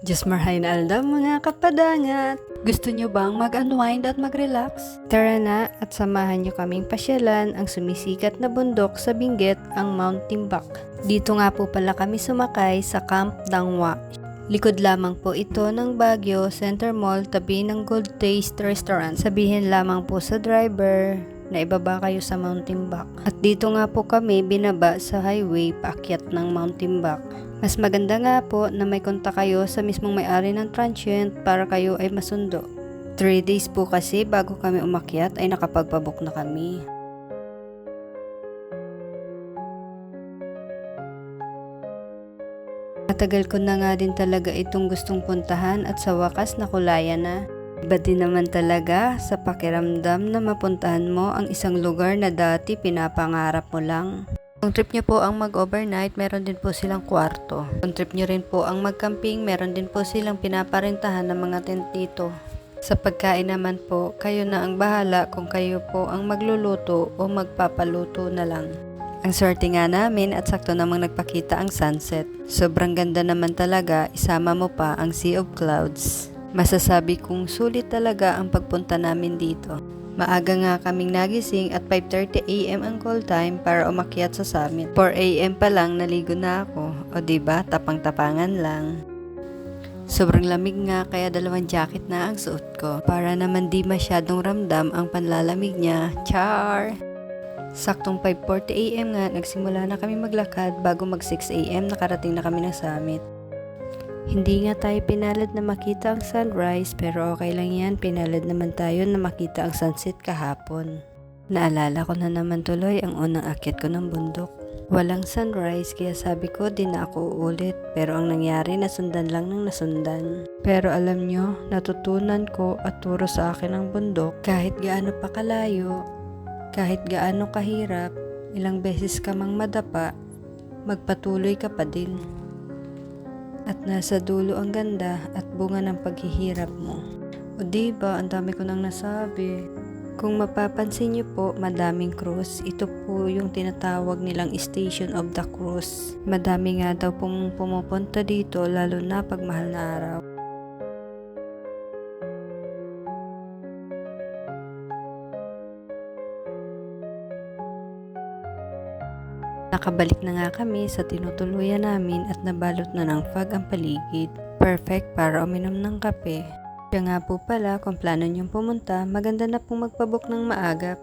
Diyos marhain aldam mga kapadangat! Gusto nyo bang mag-unwind at mag-relax? Tara na at samahan nyo kaming pasyalan ang sumisikat na bundok sa Benguet, ang Mount Timbak. Dito nga po pala kami sumakay sa Camp Dangwa. Likod lamang po ito ng Baguio Center Mall, tabi ng Good Taste Restaurant. Sabihin lamang po sa driver na ibaba kayo sa Mount Timbak. At dito nga po kami binaba sa highway paakyat ng Mount Timbak. Mas maganda nga po na may kontak kayo sa mismong may-ari ng transient para kayo ay masundo. 3 days po kasi bago kami umakyat ay nakapagpabook na kami. Matagal ko na nga din talaga itong gustong puntahan at sa wakas nakulayan na. Iba din naman talaga sa pakiramdam na mapuntahan mo ang isang lugar na dati pinapangarap mo lang. Kung trip nyo po ang mag-overnight, meron din po silang kwarto. Kung trip nyo rin po ang mag-camping, meron din po silang pinaparentahan ng mga tent dito. Sa pagkain naman po, kayo na ang bahala kung kayo po ang magluluto o magpapaluto na lang. Ang swerte nga namin at sakto namang nagpakita ang sunset. Sobrang ganda naman talaga, isama mo pa ang sea of clouds. Masasabi kong sulit talaga ang pagpunta namin dito. Maaga nga kaming nagising at 5:30 AM ang call time para umakyat sa summit. 4 AM pa lang naligo na ako. O diba, tapang-tapangan lang. Sobrang lamig nga kaya 2 jacket na ang suot ko. Para naman di masyadong ramdam ang panlalamig niya. Char! Saktong 5:40 AM nga nagsimula na kami maglakad bago mag 6 AM nakarating na kami ng summit. Hindi nga tayo pinalad na makita ang sunrise pero okay lang yan, pinalad naman tayo na makita ang sunset kahapon. Naalala ko na naman tuloy ang unang akyat ko ng bundok. Walang sunrise kaya sabi ko di na ako uulit pero ang nangyari nasundan lang ng nasundan. Pero alam nyo, natutunan ko at turo sa akin ang bundok kahit gaano pa kalayo, kahit gaano kahirap, ilang beses ka mang madapa, magpatuloy ka pa din. At nasa dulo ang ganda at bunga ng paghihirap mo. O diba, ang dami ko nang nasabi. Kung mapapansin niyo po, madaming cruise. Ito po yung tinatawag nilang Station of the Cruise. Madami nga daw pong pumupunta dito lalo na pag mahal na araw. Nakabalik na nga kami sa tinutuluyan namin at nabalot na ng fog ang paligid. Perfect para uminom ng kape. Kaya nga po pala, kung plano niyong pumunta, maganda na pong magpabook ng maagap.